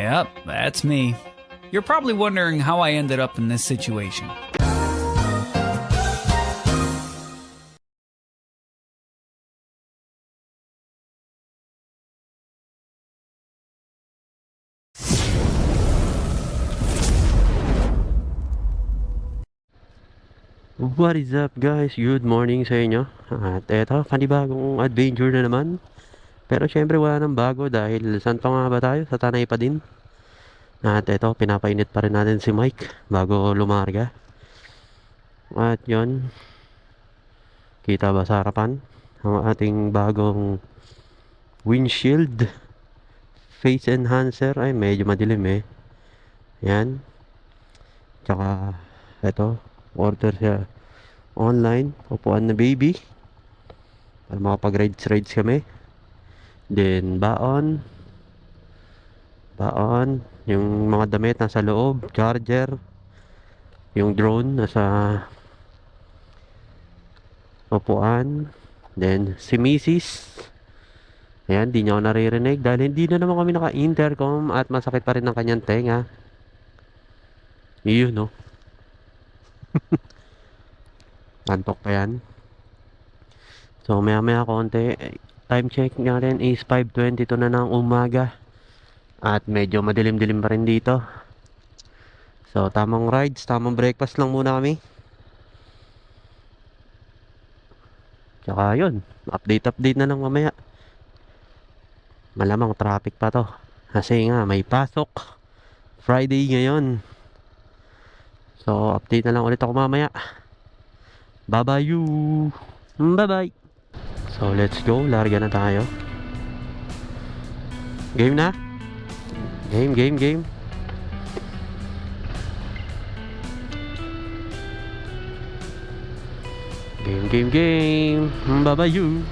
Yep, that's me. You're probably wondering how I ended up in this situation. What is up guys? Good morning sa inyo. At eto, panibagong adventure na naman. Pero syempre wala nang bago dahil saan pa nga ba tayo? Sa Tanay pa din. At eto, pinapainit pa rin natin si Mike bago lumarga. At yon, kita ba sa harapan? Ang ating bagong windshield face enhancer. Ay, medyo madilim eh. Yan. Tsaka eto, order siya online, upuan na baby para makapag-rides kami. Then baon, yung mga damit nasa loob, charger, yung drone nasa upuan. Then si Mrs. Ayan, di niya ako naririnig dahil hindi na naman kami naka-intercom at masakit pa rin ang kanyang tenga. Yun, no? Antok pa yan. So maya konti, time check natin is 5:22 na ng umaga. At medyo madilim-dilim pa rin dito. So tamang rides, tamang breakfast lang muna kami. Tsaka yun, update na lang mamaya. Malamang traffic pa to kasi nga may pasok Friday ngayon. So update na lang ulit ako mamaya. Bye bye you. Bye bye. So let's go, larga na tayo. Game na? Game. Game. Bye bye you.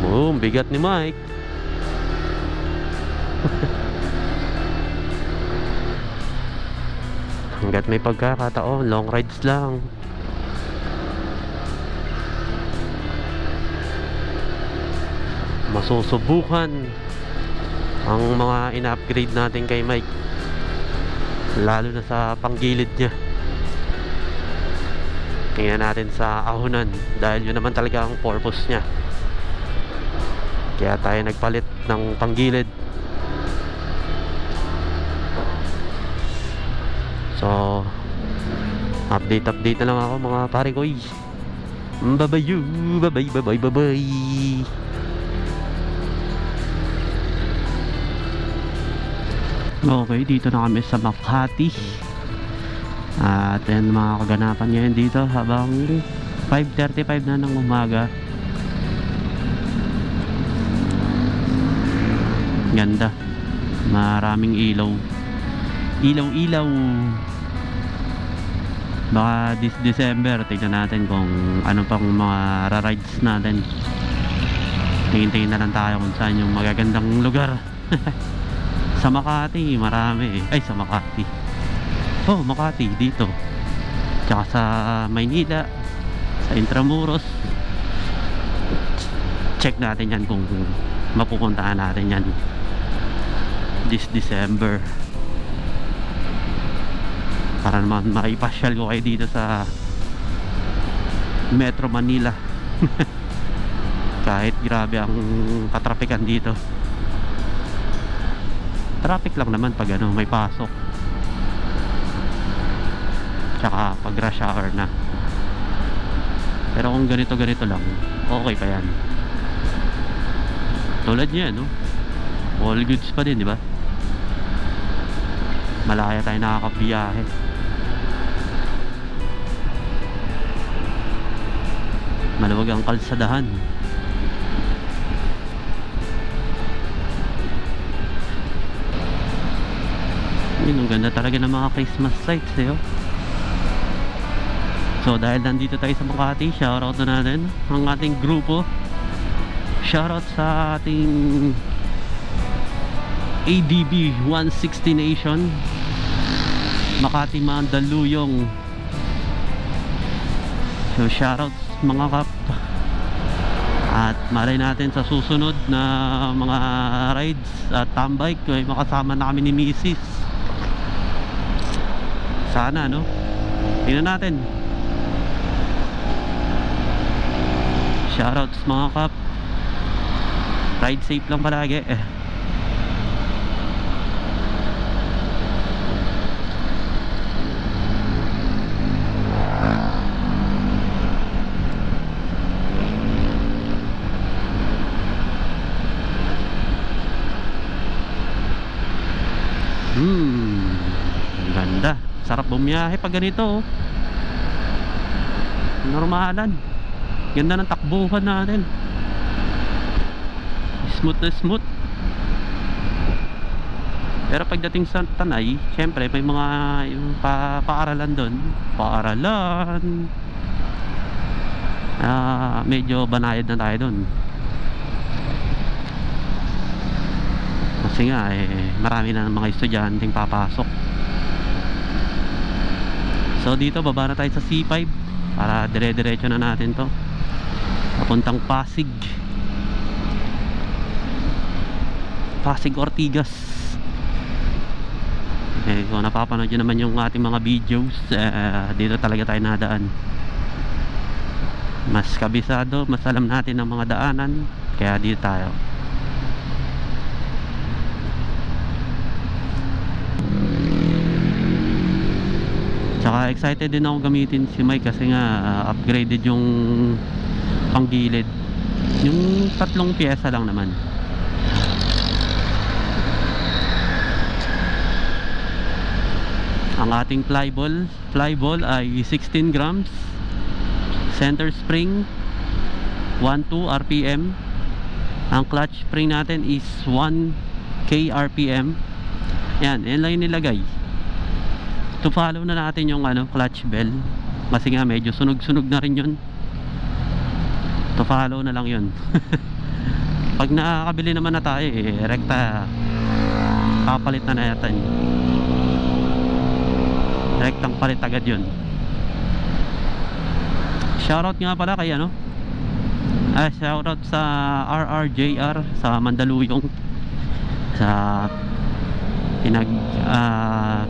Boom, bigat ni Mike. Hanggat may pagkakataon, long rides lang. Masusubukan ang mga ina-upgrade natin kay Mike, lalo na sa panggilid niya. Tingnan natin sa ahonan dahil yun naman talaga ang purpose niya. Kaya tayo nagpalit ng panggilid. So update na lang ako mga pare ko. Bye bye you. Bye. Okay, dito na kami sa Makati. At yan mga kaganapan ngayon dito habang 5:35 na ng umaga. Ganda, maraming ilaw. Baka this December tingnan natin kung ano pang mga rides natin. Tingin na lang tayo kung saan yung magagandang lugar. Sa Makati marami eh. Ay, sa Makati, oh Makati dito, tsaka sa Maynila, sa Intramuros. Check natin yan kung mapupuntahan natin yan this December para naman maipasyal ko kayo dito sa Metro Manila. Kahit grabe ang katrapikan dito, traffic lang naman pag ano, may pasok, tsaka pag rush hour na. Pero kung ganito lang, okay pa yan. Tulad niya, no? All goods pa din, di ba? Malaya tayo nakakabiyahe. Maluwag ang kalsadahan. Yun, ang ganda talaga ng mga Christmas sights eh, oh. So dahil nandito tayo sa Makati, shoutout na natin ang ating grupo. Shoutout sa ating ADB 160 Nation, Makati Mandaluyong. So shoutout mga kap. At malay natin sa susunod na mga rides at tambike ay makasama na kami ni Mrs. Sana, no? Tingnan natin. Shoutouts mga kap. Ride safe lang palagi. Ang ganda. Sarap bumiyahe pag ganito, oh. Normalan. Ganda ng takbuhan natin. Smooth na smooth. Pero pagdating sa Tanay, syempre may mga yung paaralan doon. Paaralan. Medyo banayad na tayo doon. Kasi nga marami na mga estudyanteng papasok. So dito baba na tayo sa C5 para dire-diretso na natin to papuntang Pasig Ortigas. Kung napapanood nyo naman yung ating mga videos, dito talaga tayo nadaan. Mas kabisado, mas alam natin ang mga daanan, kaya dito tayo. Tsaka excited din ako gamitin si Mike kasi nga upgraded yung panggilid. Yung 3 pyesa lang naman. Ang ating flyball ay 16 grams. Center spring 12 RPM. Ang clutch spring natin is 1K RPM. Yan lang yung nilagay. To follow na natin yung clutch bell kasi nga medyo sunog-sunog na rin yun. To follow na lang yun. Pag nakakabili naman na tayo rekta kapalit na natin. Rektang palit agad yun. Shoutout nga pala kay shoutout sa RRJR sa Mandaluyong, sa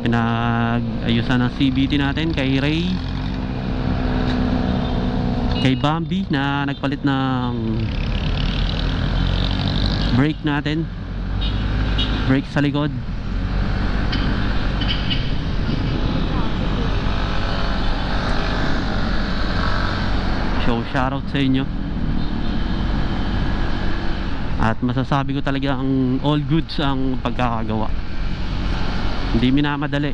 pinag-ayusan ng CBT natin, kay Ray, kay Bambi na nagpalit ng brake natin, brake sa likod. So shoutout sa inyo. At masasabi ko talaga ang all goods ang pagkakagawa. Hindi minamadali.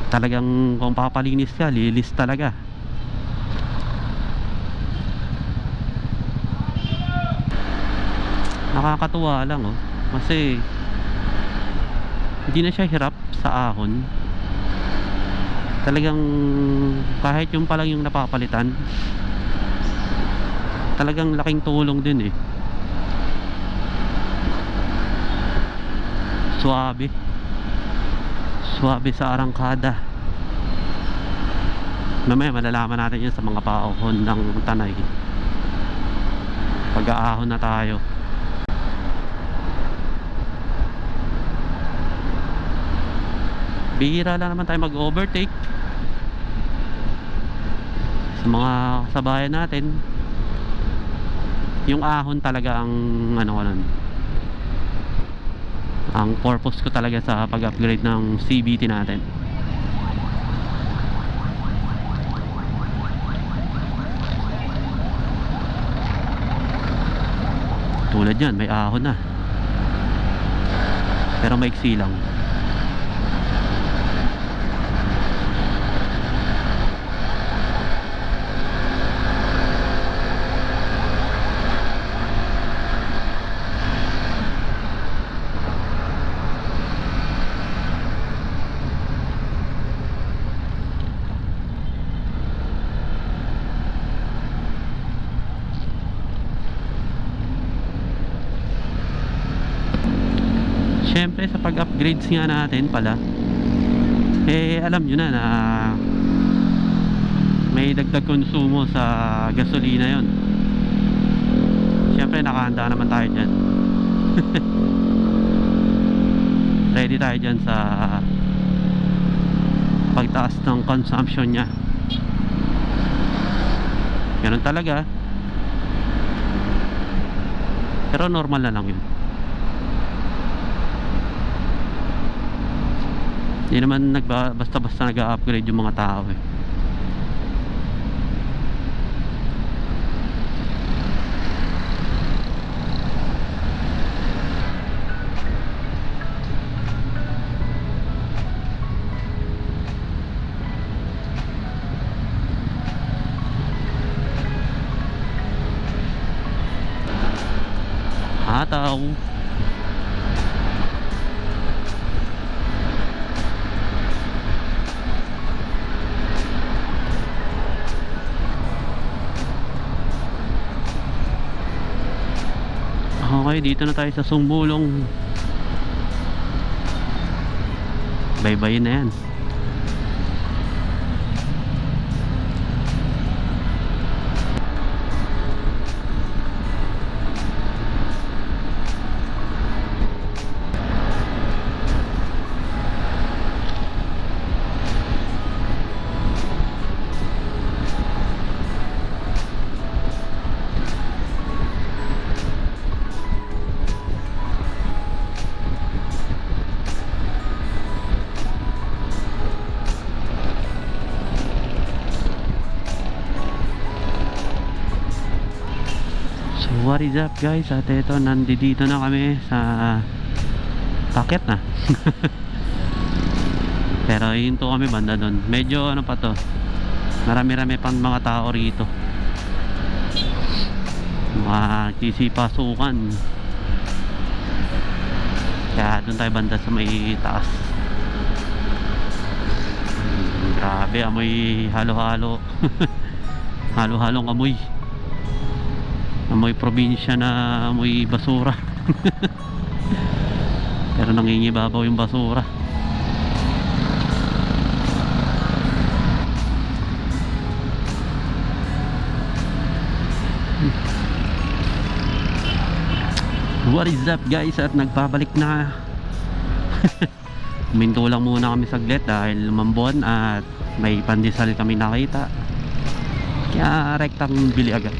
Talagang kung papalinis ka, lilis talaga. Nakakatuwa lang kasi hindi na siya hirap sa ahon. Talagang kahit yung palang yung napapalitan, talagang laking tulong din Suabe sa arangkada. Mamaya malalaman natin yun sa mga paahon ng Tanay pag-aahon na tayo. Bihira lang naman tayo mag-overtake sa mga kasabayan natin. Yung ahon talaga ang ang purpose ko talaga sa pag-upgrade ng CBT natin. Tulad yan, may ahon na pero maiksi lang. Siyempre sa pag-upgrades nga natin pala, alam nyo na may dagdag konsumo sa gasolina yon. Siyempre nakahanda naman tayo dyan. Ready tayo dyan sa pagtaas ng consumption nya. Ganun talaga. Pero normal na lang yun. Hindi naman basta-basta nag-upgrade yung mga tao eh. Hataw. Okay, dito na tayo sa Sumbulong. Baybayin na yan. What is up guys, at ito nandito na kami sa packet na. Pero hinto kami banda doon. Medyo ano pa to, marami-rami pang mga tao rito, mga sisipasukan. Kaya doon tayo banda sa may taas. Grabe, amoy halo-halo. Halo-halong amoy. Amoy probinsya na amoy basura. Pero nangingibabaw yung basura. What is up guys, at nagpabalik na. Minto lang muna kami saglit dahil lumambon at may pandesal kami nakita. Kaya rektang bili agad.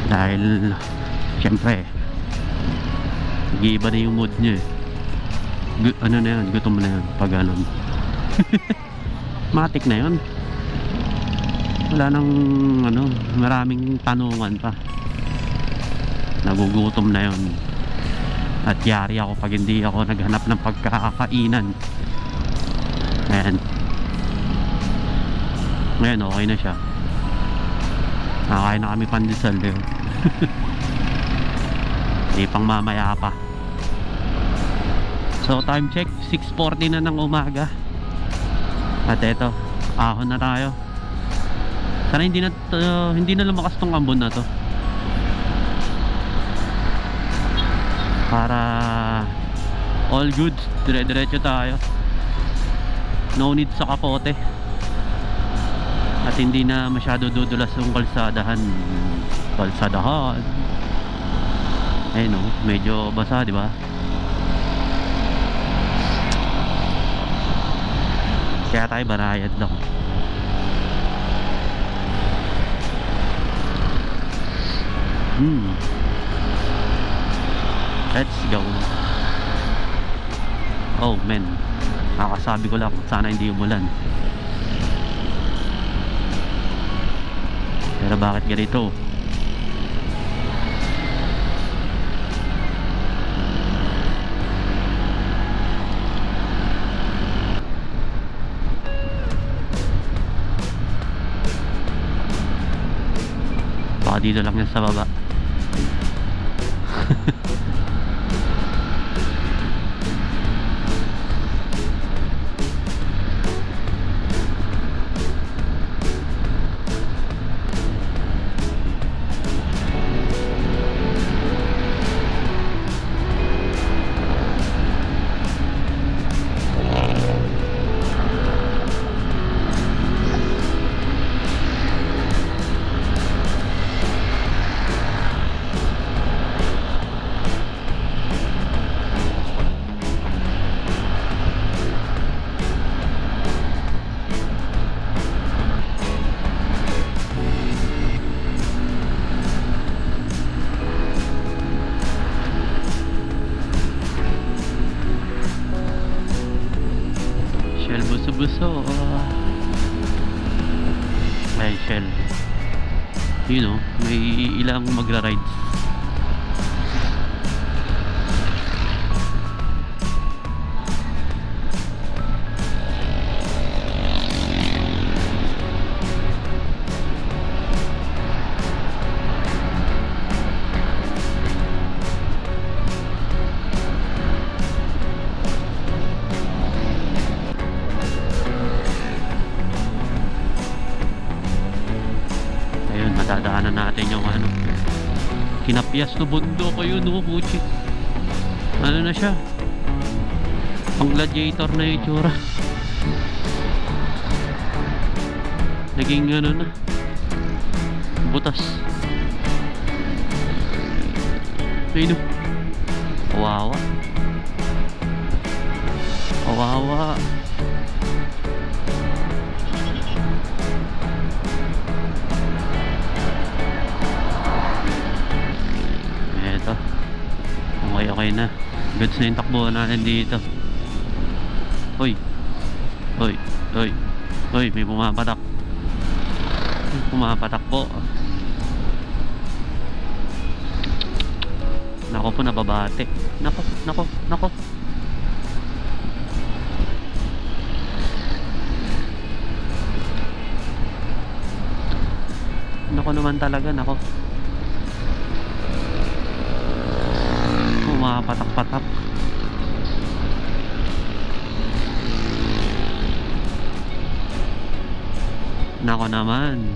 Dahil syempre nag-iiba na yung mood nyo eh. Ano na yun, gutom na yun pag ganun. Matik na yun. Wala nang ano, maraming tanungan pa. Nagugutom na yun. At yari ako pag hindi ako naghanap ng pagkakainan. Ayan. Ngayon okay na siya. Nakakain na kami pandesal eh. Di pang mamaya pa. So time check, 6:40 na ng umaga. At eto, ahon na tayo. Sana hindi na lumakas tong ambon na to. Para all good, dire-diretso tayo. No need sa kapote. At hindi na masyado dudulas yung kalsadahan. Ayun o, medyo basa, di ba? Kaya tayo barayad lang. Let's go. Oh man, nakakasabi ko lang sana hindi umulan. Pero bakit ganito? Baka dito lang yan sa baba. Shell buso-buso. Ay, Shell. You know, may ilang magra-rides. Dadaanan natin yung ano, kinapyas no bundok ko yun, no, puchi. Ano na siya, pang gladiator na yung itsura. Naging ano na, butas. Ayun, kawawa, kawawa. Okay na. Goods na yung takbo natin dito. Hoy. Hoy. Hoy. Hoy, may pumapatak. May pumapatak po. Nako po, nababate. Nako, nako, nako. Nako naman talaga, nako. Patak-patak. Nako naman.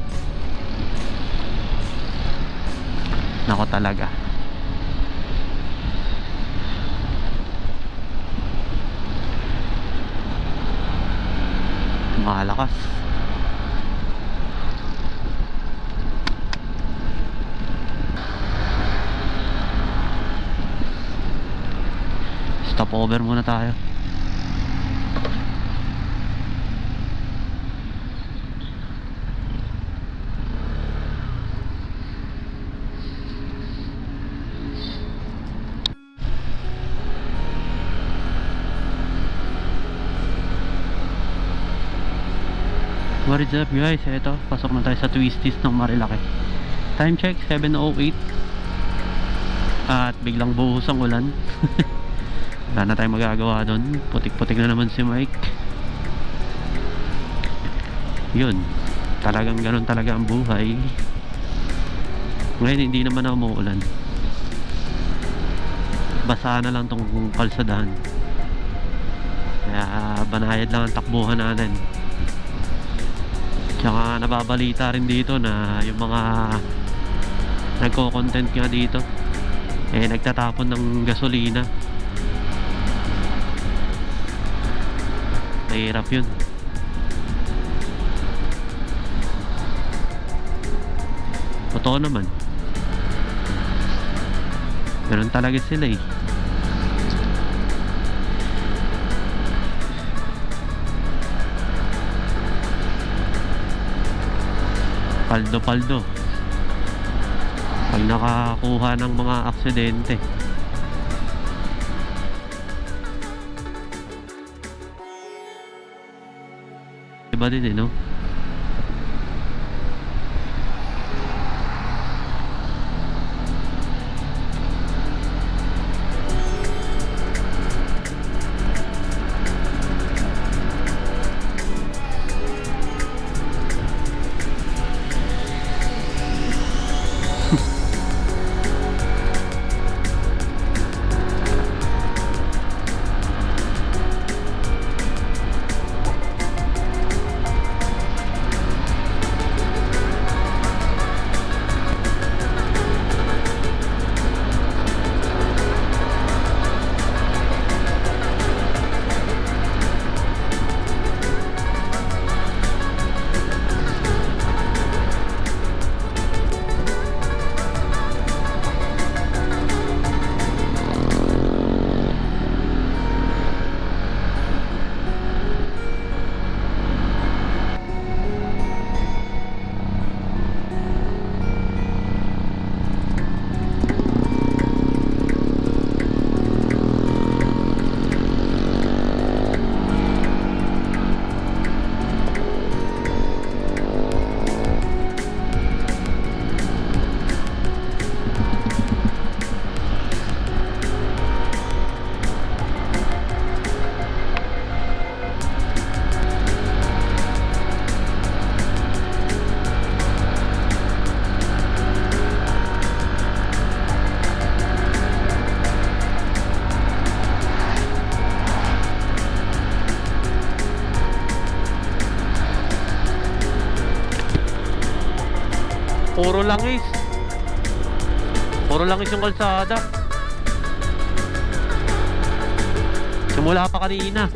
Nako talaga. Malakas. Stop over muna tayo. What is up guys? Ito, pasok na tayo sa Twisties ng Marilaki. Time check 7:08. At biglang buhos ang ulan. Wala na tayong magagawa doon. Putik-putik na naman si Mike. Yun, talagang ganun talaga ang buhay. Ngayon hindi naman na umuulan. Basa na lang tong kalsadahan. Kaya banayad lang ang takbuhan natin. Tsaka nababalita rin dito na yung mga nagko-content nga dito nagtatapon ng gasolina. Mahirap yun. Totoo naman. Ganun talaga sila eh. Paldo-paldo pag nakakuha ng mga aksidente. Iba din eh, no? Puro langis. Puro langis yung kalsada. Simula pa kanina.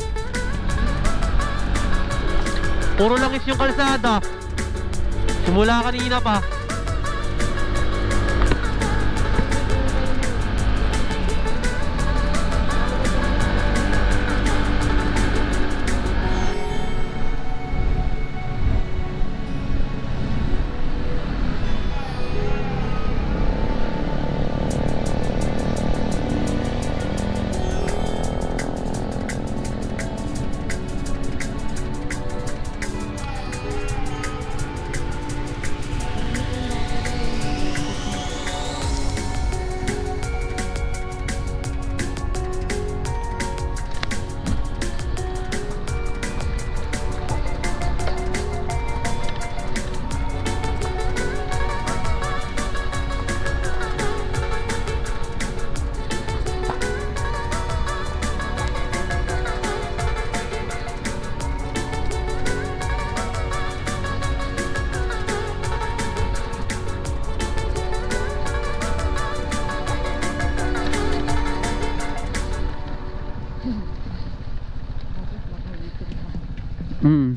Puro langis yung kalsada. Simula kanina pa. Hmm.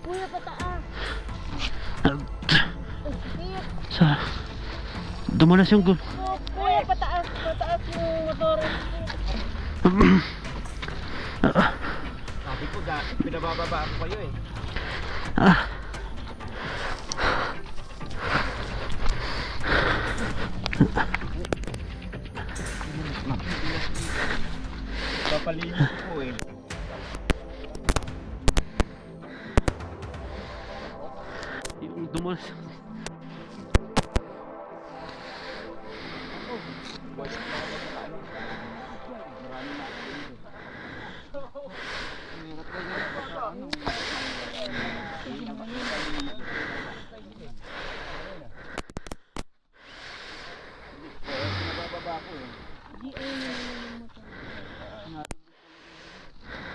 Kuya, pataas. Sa dumulas yung Kuya, pataas. Pataas yung motor. Sabi ko, pinabababa ako kayo eh. Papalinis ko po eh. yung dumulas. Pinabababa ako eh.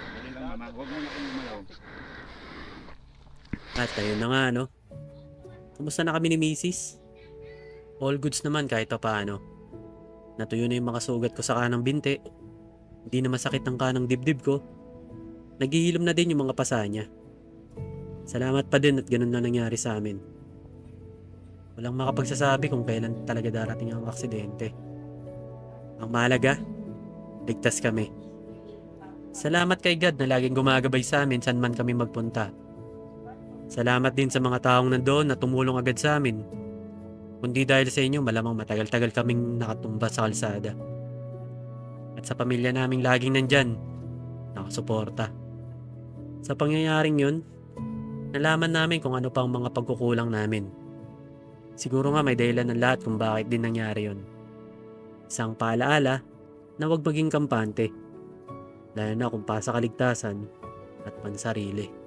Dali lang mama, huwag mo na kayong malaw. At ayun na nga, no? Kumusta na kami ni Mrs.? All goods naman kahit pa paano. Natuyo na yung mga sugat ko sa kanang binte. Hindi na masakit ang kanang dibdib ko. Naghihilom na din yung mga pasa niya. Salamat pa din at ganun na nangyari sa amin. Walang makapagsasabi kung kailan talaga darating ang aksidente. Ang mahalaga, ligtas kami. Salamat kay God na laging gumagabay sa amin saan man kami magpunta. Salamat din sa mga taong nandoon na tumulong agad sa amin. Kundi dahil sa inyo, malamang matagal-tagal kaming nakatumba sa kalsada. At sa pamilya naming laging nandyan, nakasuporta. Sa pangyayaring yun, nalaman namin kung ano pang mga pagkukulang namin. Siguro nga may dahilan ng lahat kung bakit din nangyari yun. Isang paalaala na huwag maging kampante, lalo na kung pasa kaligtasan at pansarili.